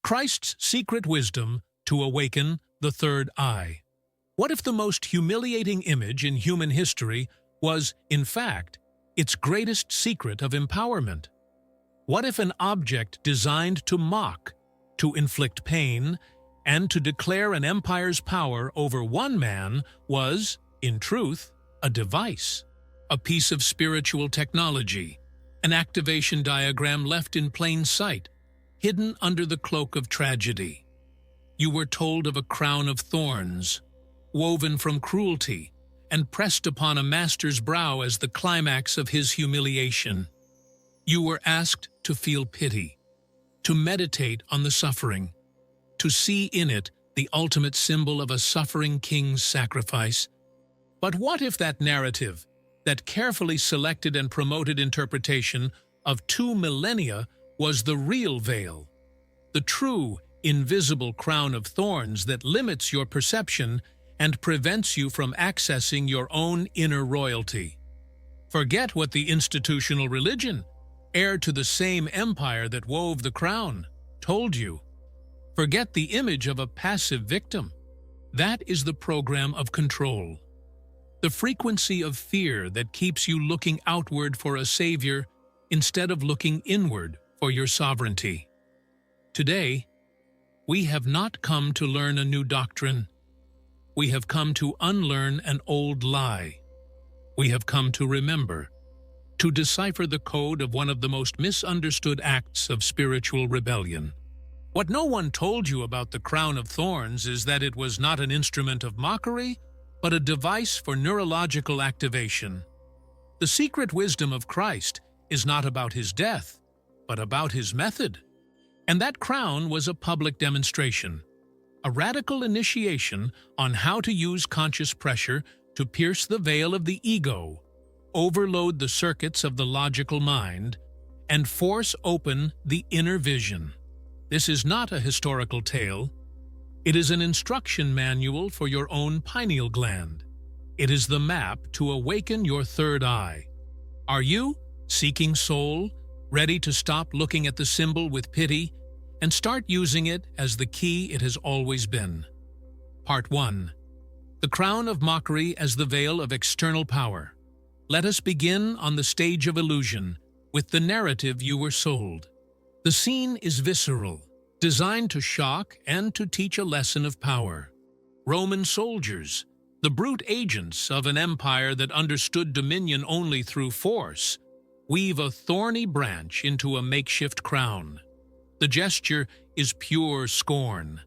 Christ's secret wisdom to awaken the third eye. What if the most humiliating image in human history was, in fact, its greatest secret of empowerment? What if an object designed to mock, to inflict pain, and to declare an empire's power over one man was, in truth, a device, a piece of spiritual technology, an activation diagram left in plain sight, hidden under the cloak of tragedy? You were told of a crown of thorns, woven from cruelty, and pressed upon a master's brow as the climax of his humiliation. You were asked to feel pity, to meditate on the suffering, to see in it the ultimate symbol of a suffering king's sacrifice. But what if that narrative, that carefully selected and promoted interpretation of 2 millennia, was the real veil, the true, invisible crown of thorns that limits your perception and prevents you from accessing your own inner royalty? Forget what the institutional religion, heir to the same empire that wove the crown, told you. Forget the image of a passive victim. That is the program of control. The frequency of fear that keeps you looking outward for a savior instead of looking inward for your sovereignty. Today, we have not come to learn a new doctrine. We have come to unlearn an old lie. We have come to remember, to decipher the code of one of the most misunderstood acts of spiritual rebellion. What no one told you about the crown of thorns is that it was not an instrument of mockery, but a device for neurological activation. The secret wisdom of Christ is not about his death, but about his method. And that crown was a public demonstration, a radical initiation on how to use conscious pressure to pierce the veil of the ego, overload the circuits of the logical mind, and force open the inner vision. This is not a historical tale. It is an instruction manual for your own pineal gland. It is the map to awaken your third eye. Are you, seeking soul, ready to stop looking at the symbol with pity and start using it as the key it has always been? Part 1. The crown of mockery as the veil of external power. Let us begin on the stage of illusion with the narrative you were sold. The scene is visceral, designed to shock and to teach a lesson of power. Roman soldiers, the brute agents of an empire that understood dominion only through force, weave a thorny branch into a makeshift crown. The gesture is pure scorn.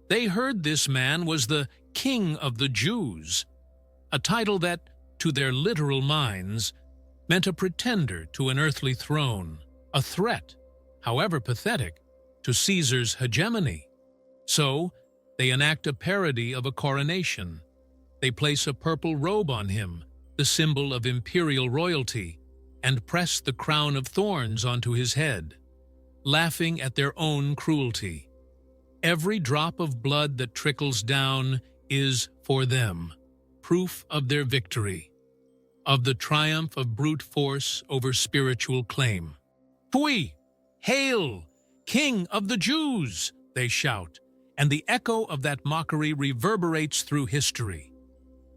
They heard this man was the King of the Jews, a title that, to their literal minds, meant a pretender to an earthly throne, a threat, however pathetic, to Caesar's hegemony. So, they enact a parody of a coronation. They place a purple robe on him, the symbol of imperial royalty, and press the crown of thorns onto his head, laughing at their own cruelty. Every drop of blood that trickles down is, for them, proof of their victory, of the triumph of brute force over spiritual claim. "Phui! Hail! King of the Jews!" they shout, and the echo of that mockery reverberates through history.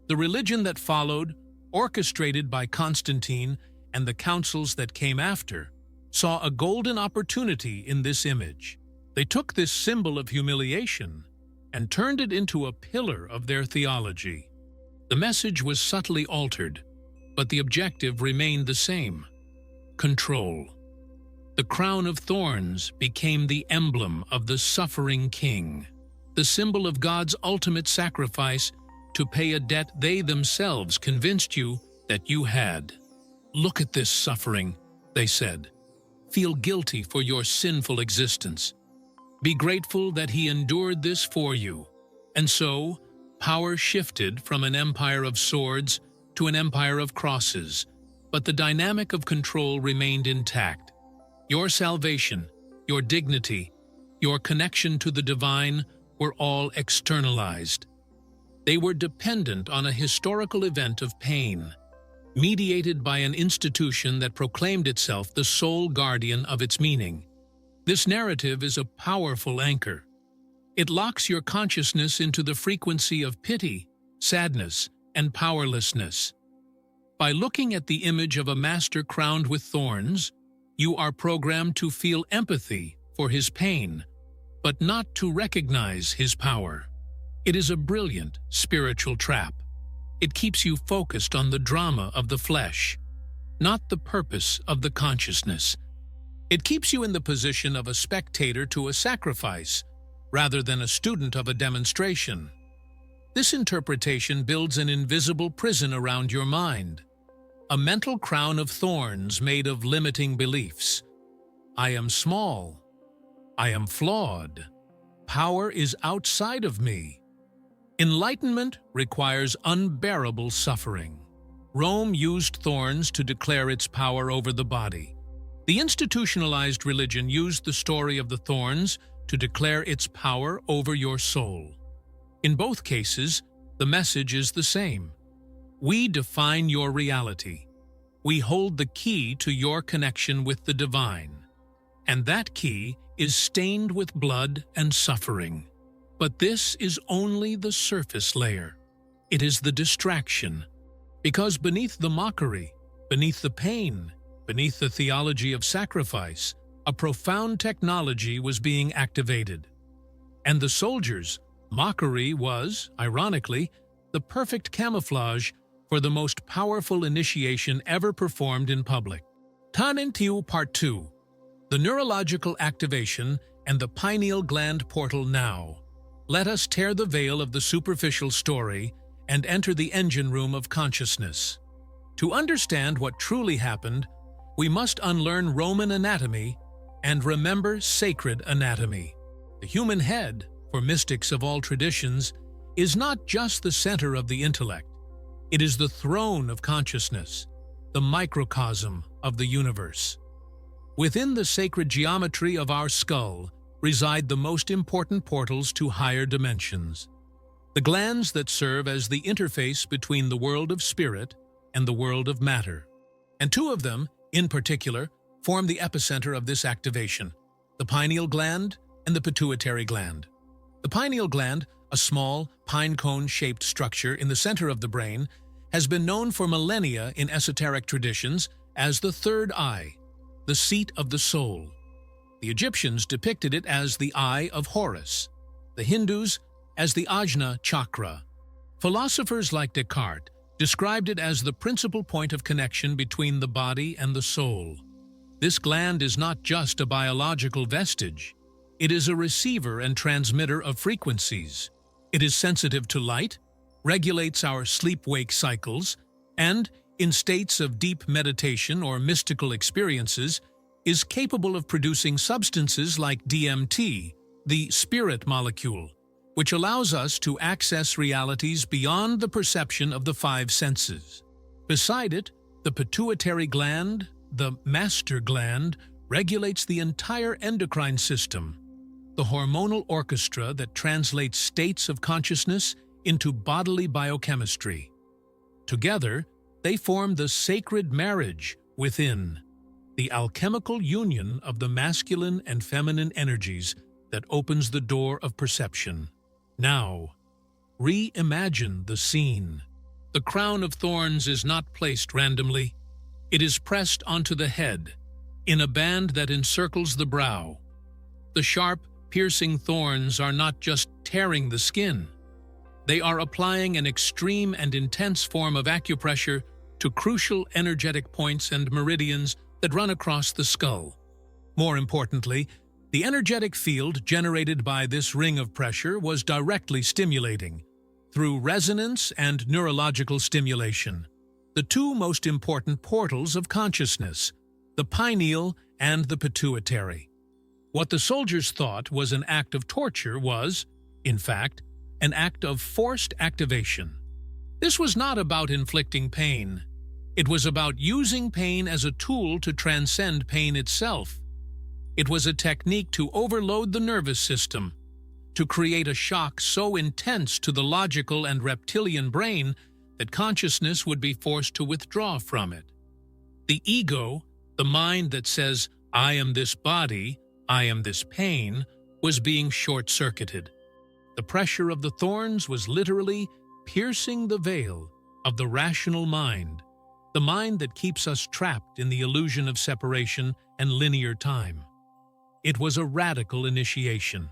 The religion that followed, orchestrated by Constantine and the councils that came after, saw a golden opportunity in this image. They took this symbol of humiliation and turned it into a pillar of their theology. The message was subtly altered, but the objective remained the same: control. The crown of thorns became the emblem of the suffering king, the symbol of God's ultimate sacrifice to pay a debt they themselves convinced you that you had. "Look at this suffering," they said. "Feel guilty for your sinful existence. Be grateful that he endured this for you." And so, power shifted from an empire of swords to an empire of crosses, but the dynamic of control remained intact. Your salvation, your dignity, your connection to the divine were all externalized. They were dependent on a historical event of pain, mediated by an institution that proclaimed itself the sole guardian of its meaning. This narrative is a powerful anchor. It locks your consciousness into the frequency of pity, sadness, and powerlessness. By looking at the image of a master crowned with thorns, you are programmed to feel empathy for his pain, but not to recognize his power. It is a brilliant spiritual trap. It keeps you focused on the drama of the flesh, not the purpose of the consciousness. It keeps you in the position of a spectator to a sacrifice, rather than a student of a demonstration. This interpretation builds an invisible prison around your mind, a mental crown of thorns made of limiting beliefs. I am small. I am flawed. Power is outside of me. Enlightenment requires unbearable suffering. Rome used thorns to declare its power over the body. The institutionalized religion used the story of the thorns to declare its power over your soul. In both cases, the message is the same. We define your reality. We hold the key to your connection with the divine. And that key is stained with blood and suffering. But this is only the surface layer. It is the distraction. Because beneath the mockery, beneath the pain, beneath the theology of sacrifice, a profound technology was being activated. And the soldiers' mockery was, ironically, the perfect camouflage for the most powerful initiation ever performed in public. Tanintiu Part 2. The neurological activation and the pineal gland portal now. Let us tear the veil of the superficial story and enter the engine room of consciousness. To understand what truly happened, we must unlearn Roman anatomy and remember sacred anatomy. The human head, for mystics of all traditions, is not just the center of the intellect. It is the throne of consciousness, the microcosm of the universe. Within the sacred geometry of our skull reside the most important portals to higher dimensions. The glands that serve as the interface between the world of spirit and the world of matter. And two of them, in particular, form the epicenter of this activation, the pineal gland and the pituitary gland. The pineal gland, a small, pine cone-shaped structure in the center of the brain, has been known for millennia in esoteric traditions as the third eye, the seat of the soul. The Egyptians depicted it as the Eye of Horus, the Hindus as the Ajna chakra. Philosophers like Descartes described it as the principal point of connection between the body and the soul. This gland is not just a biological vestige. It is a receiver and transmitter of frequencies. It is sensitive to light, regulates our sleep-wake cycles, and, in states of deep meditation or mystical experiences, is capable of producing substances like DMT, the spirit molecule, which allows us to access realities beyond the perception of the five senses. Beside it, the pituitary gland, the master gland, regulates the entire endocrine system, the hormonal orchestra that translates states of consciousness into bodily biochemistry. Together, they form the sacred marriage within, the alchemical union of the masculine and feminine energies that opens the door of perception. Now, reimagine the scene. The crown of thorns is not placed randomly. It is pressed onto the head, in a band that encircles the brow. The sharp, piercing thorns are not just tearing the skin. They are applying an extreme and intense form of acupressure to crucial energetic points and meridians that run across the skull. More importantly, the energetic field generated by this ring of pressure was directly stimulating, through resonance and neurological stimulation, the two most important portals of consciousness, the pineal and the pituitary. What the soldiers thought was an act of torture was, in fact, an act of forced activation. This was not about inflicting pain. It was about using pain as a tool to transcend pain itself. It was a technique to overload the nervous system, to create a shock so intense to the logical and reptilian brain that consciousness would be forced to withdraw from it. The ego, the mind that says, "I am this body," I am this pain, was being short-circuited. The pressure of the thorns was literally piercing the veil of the rational mind, the mind that keeps us trapped in the illusion of separation and linear time. It was a radical initiation,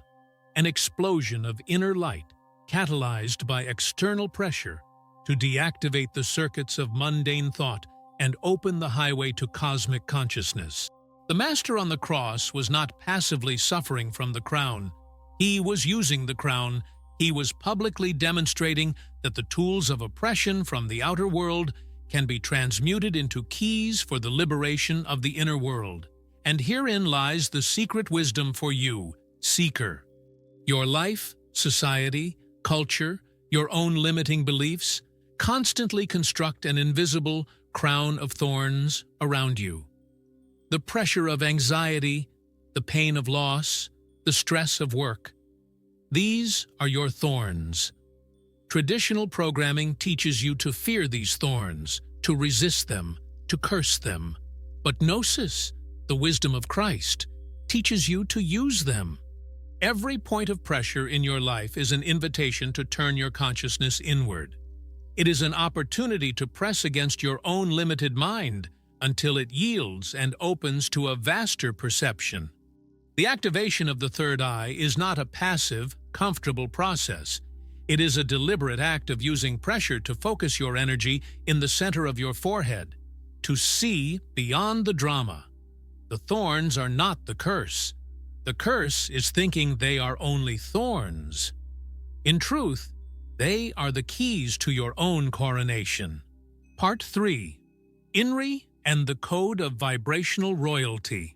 an explosion of inner light catalyzed by external pressure to deactivate the circuits of mundane thought and open the highway to cosmic consciousness. The Master on the cross was not passively suffering from the crown. He was using the crown. He was publicly demonstrating that the tools of oppression from the outer world can be transmuted into keys for the liberation of the inner world. And herein lies the secret wisdom for you, seeker. Your life, society, culture, your own limiting beliefs constantly construct an invisible crown of thorns around you. The pressure of anxiety, the pain of loss, the stress of work. These are your thorns. Traditional programming teaches you to fear these thorns, to resist them, to curse them. But Gnosis, the wisdom of Christ, teaches you to use them. Every point of pressure in your life is an invitation to turn your consciousness inward. It is an opportunity to press against your own limited mind until it yields and opens to a vaster perception. The activation of the third eye is not a passive, comfortable process. It is a deliberate act of using pressure to focus your energy in the center of your forehead, to see beyond the drama. The thorns are not the curse. The curse is thinking they are only thorns. In truth, they are the keys to your own coronation. Part 3. INRI and the Code of Vibrational Royalty.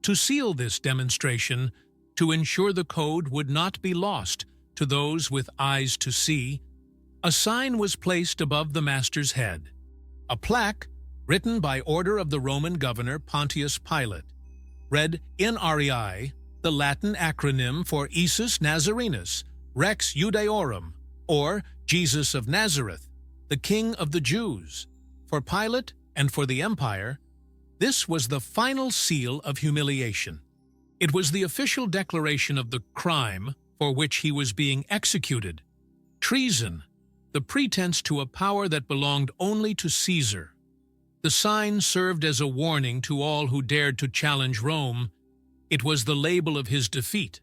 To seal this demonstration, to ensure the code would not be lost to those with eyes to see, a sign was placed above the Master's head. A plaque, written by order of the Roman governor Pontius Pilate, read INRI, the Latin acronym for Iesus Nazarenus, Rex Judaeorum, or Jesus of Nazareth, the King of the Jews. For Pilate and for the empire, this was the final seal of humiliation. It was the official declaration of the crime for which he was being executed. Treason, the pretense to a power that belonged only to Caesar. The sign served as a warning to all who dared to challenge Rome. It was the label of his defeat.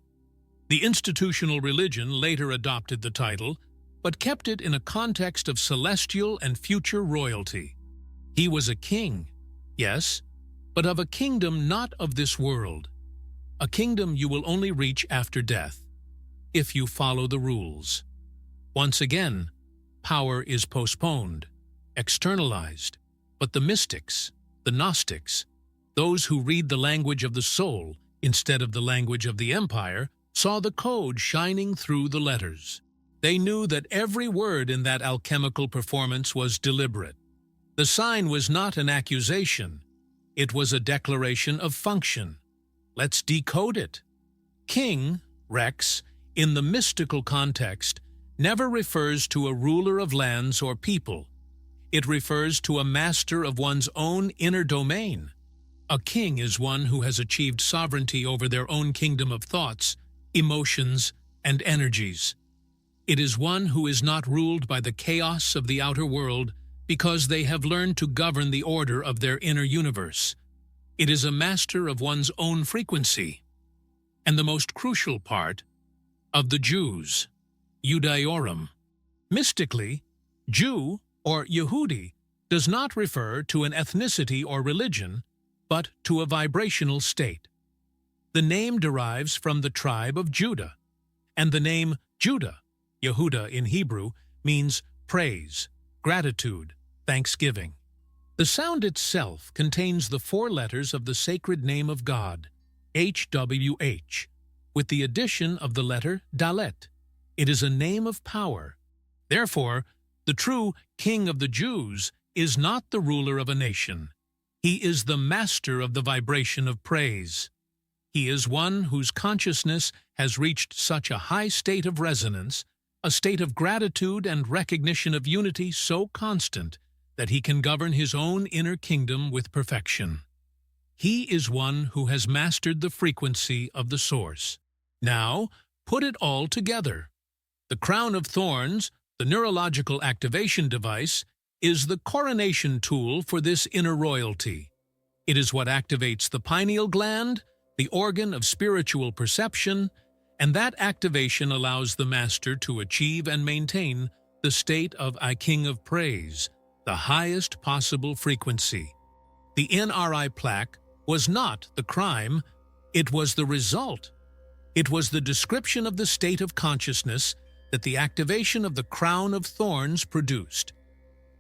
The institutional religion later adopted the title, but kept it in a context of celestial and future royalty. He was a king, yes, but of a kingdom not of this world. A kingdom you will only reach after death, if you follow the rules. Once again, power is postponed, externalized, but the mystics, the Gnostics, those who read the language of the soul instead of the language of the empire, saw the code shining through the letters. They knew that every word in that alchemical performance was deliberate. The sign was not an accusation. It was a declaration of function. Let's decode it. King, Rex, in the mystical context, never refers to a ruler of lands or people. It refers to a master of one's own inner domain. A king is one who has achieved sovereignty over their own kingdom of thoughts, emotions, and energies. It is one who is not ruled by the chaos of the outer world because they have learned to govern the order of their inner universe. It is a master of one's own frequency. And the most crucial part, of the Jews, Judaeorum. Mystically, Jew or Yehudi does not refer to an ethnicity or religion, but to a vibrational state. The name derives from the tribe of Judah, and the name Judah, Yehuda in Hebrew, means praise, gratitude, thanksgiving. The sound itself contains the 4 letters of the sacred name of God, HWH, with the addition of the letter Dalet. It is a name of power. Therefore, the true King of the Jews is not the ruler of a nation. He is the master of the vibration of praise. He is one whose consciousness has reached such a high state of resonance, a state of gratitude and recognition of unity so constant that he can govern his own inner kingdom with perfection. He is one who has mastered the frequency of the source. Now, put it all together. The crown of thorns, the neurological activation device, is the coronation tool for this inner royalty. It is what activates the pineal gland, the organ of spiritual perception, and that activation allows the master to achieve and maintain the state of I King of Praise, the highest possible frequency. The NRI plaque was not the crime, it was the result. It was the description of the state of consciousness that the activation of the crown of thorns produced.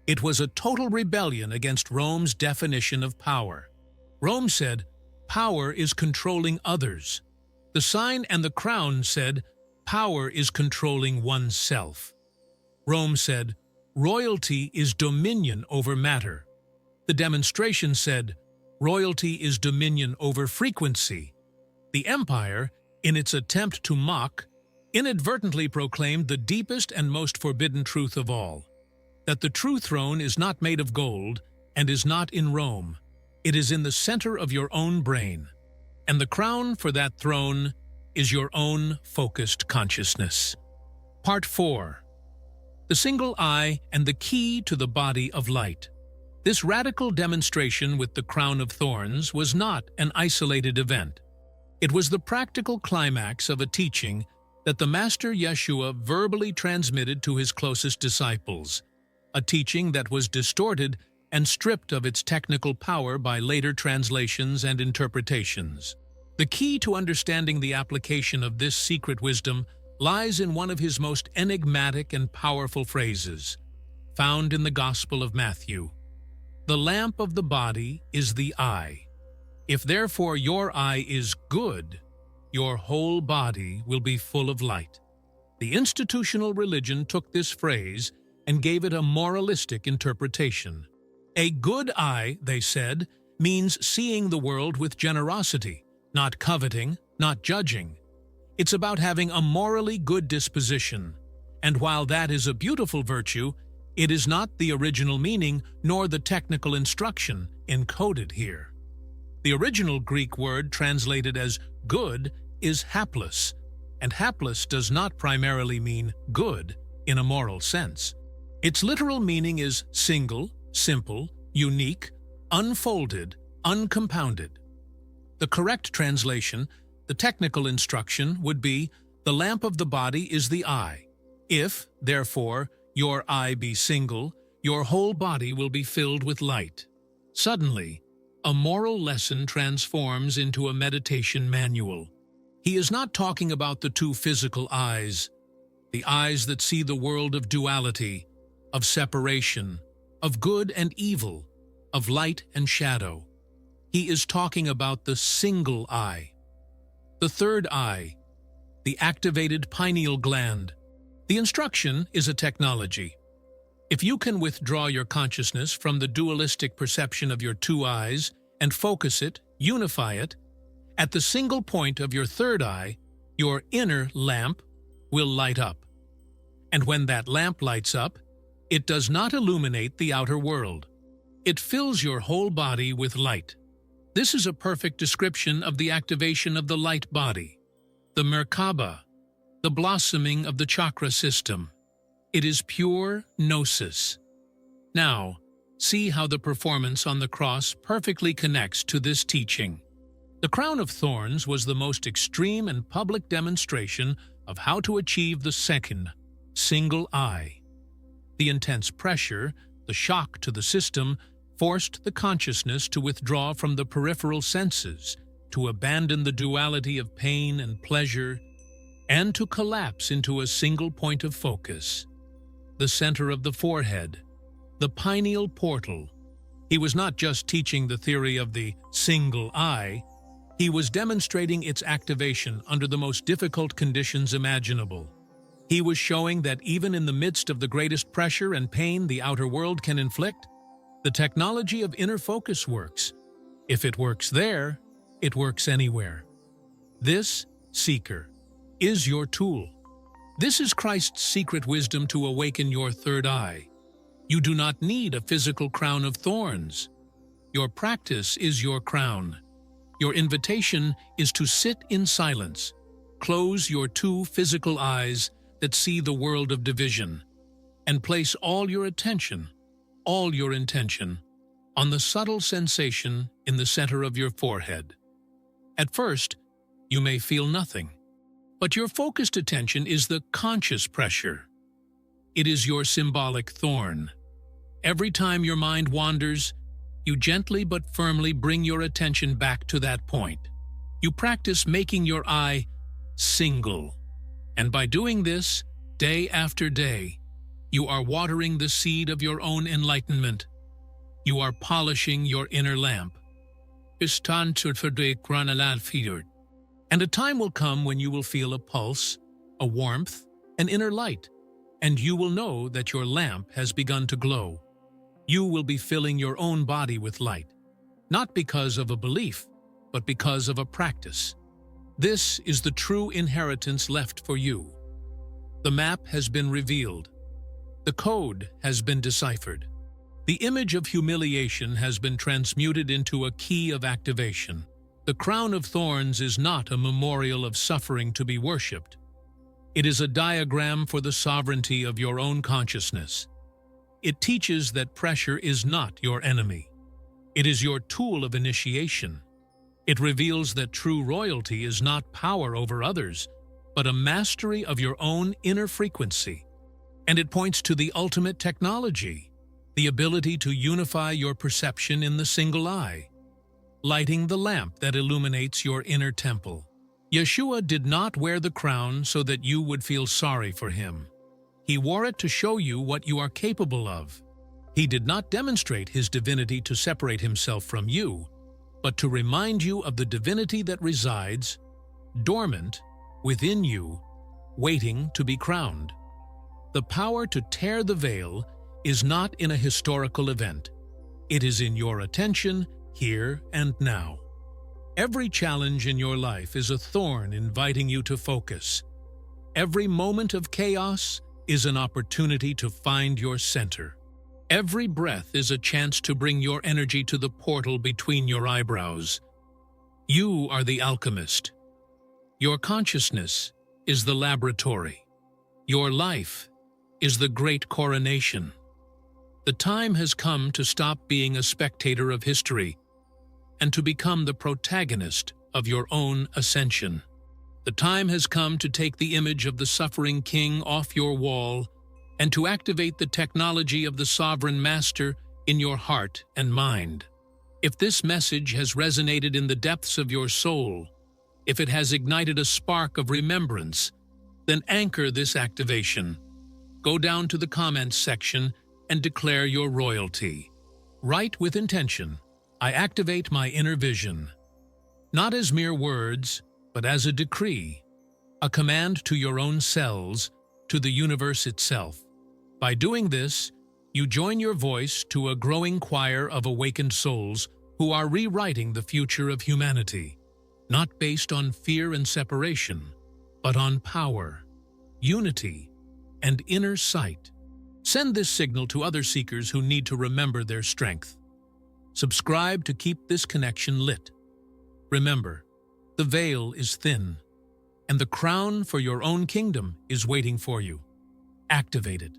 It was a total rebellion against Rome's definition of power. Rome said, power is controlling others. The sign and the crown said, power is controlling oneself. Rome said, royalty is dominion over matter. The demonstration said, royalty is dominion over frequency. The empire, in its attempt to mock, inadvertently proclaimed the deepest and most forbidden truth of all, that the true throne is not made of gold and is not in Rome. It is in the center of your own brain, and the crown for that throne is your own focused consciousness. Part 4. The single eye and the key to the body of light. This radical demonstration with the crown of thorns was not an isolated event. It was the practical climax of a teaching that the Master Yeshua verbally transmitted to his closest disciples, a teaching that was distorted and stripped of its technical power by later translations and interpretations. The key to understanding the application of this secret wisdom lies in one of his most enigmatic and powerful phrases, found in the Gospel of Matthew. The lamp of the body is the eye. If therefore your eye is good, your whole body will be full of light. The institutional religion took this phrase and gave it a moralistic interpretation. A good eye, they said, means seeing the world with generosity, not coveting, not judging. It's about having a morally good disposition, and while that is a beautiful virtue, it is not the original meaning nor the technical instruction encoded here. The original Greek word translated as good is hapless, and hapless does not primarily mean good in a moral sense. Its literal meaning is single, simple, unique, unfolded, uncompounded. The correct translation, the technical instruction, would be, the lamp of the body is the eye. If, therefore, your eye be single, your whole body will be filled with light. Suddenly, a moral lesson transforms into a meditation manual. He is not talking about the two physical eyes, the eyes that see the world of duality, of separation, of good and evil, of light and shadow. He is talking about the single eye, the third eye, the activated pineal gland. The instruction is a technology. If you can withdraw your consciousness from the dualistic perception of your two eyes and focus it, unify it, at the single point of your third eye, your inner lamp will light up. And when that lamp lights up, it does not illuminate the outer world. It fills your whole body with light. This is a perfect description of the activation of the light body, the Merkaba, the blossoming of the chakra system. It is pure gnosis. Now, see how the performance on the cross perfectly connects to this teaching. The crown of thorns was the most extreme and public demonstration of how to achieve the second, single eye. The intense pressure, the shock to the system, forced the consciousness to withdraw from the peripheral senses, to abandon the duality of pain and pleasure, and to collapse into a single point of focus, the center of the forehead, the pineal portal. He was not just teaching the theory of the single eye, he was demonstrating its activation under the most difficult conditions imaginable. He was showing that even in the midst of the greatest pressure and pain the outer world can inflict, the technology of inner focus works. If it works there, it works anywhere. This, seeker, is your tool. This is Christ's secret wisdom to awaken your third eye. You do not need a physical crown of thorns. Your practice is your crown. Your invitation is to sit in silence. Close your two physical eyes that see the world of division, and place all your attention, all your intention, on the subtle sensation in the center of your forehead. At first, you may feel nothing, but your focused attention is the conscious pressure. It is your symbolic thorn. Every time your mind wanders, you gently but firmly bring your attention back to that point. You practice making your eye single, and by doing this, day after day, you are watering the seed of your own enlightenment. You are polishing your inner lamp. And a time will come when you will feel a pulse, a warmth, an inner light, and you will know that your lamp has begun to glow. You will be filling your own body with light, not because of a belief, but because of a practice. This is the true inheritance left for you. The map has been revealed. The code has been deciphered. The image of humiliation has been transmuted into a key of activation. The crown of thorns is not a memorial of suffering to be worshipped. It is a diagram for the sovereignty of your own consciousness. It teaches that pressure is not your enemy. It is your tool of initiation. It reveals that true royalty is not power over others, but a mastery of your own inner frequency. And it points to the ultimate technology, the ability to unify your perception in the single eye, lighting the lamp that illuminates your inner temple. Yeshua did not wear the crown so that you would feel sorry for him. He wore it to show you what you are capable of. He did not demonstrate his divinity to separate himself from you, but to remind you of the divinity that resides, dormant, within you, waiting to be crowned. The power to tear the veil is not in a historical event. It is in your attention, here and now. Every challenge in your life is a thorn inviting you to focus. Every moment of chaos is an opportunity to find your center. Every breath is a chance to bring your energy to the portal between your eyebrows. You are the alchemist. Your consciousness is the laboratory. Your life is the great coronation. The time has come to stop being a spectator of history and to become the protagonist of your own ascension. The time has come to take the image of the suffering king off your wall and to activate the technology of the sovereign master in your heart and mind. If this message has resonated in the depths of your soul, if it has ignited a spark of remembrance, then anchor this activation. Go down to the comments section and declare your royalty. Write with intention, I activate my inner vision. Not as mere words, but as a decree, a command to your own cells, to the universe itself. By doing this, you join your voice to a growing choir of awakened souls who are rewriting the future of humanity, not based on fear and separation, but on power, unity, and inner sight. Send this signal to other seekers who need to remember their strength. Subscribe to keep this connection lit. Remember, the veil is thin, and the crown for your own kingdom is waiting for you. Activate it.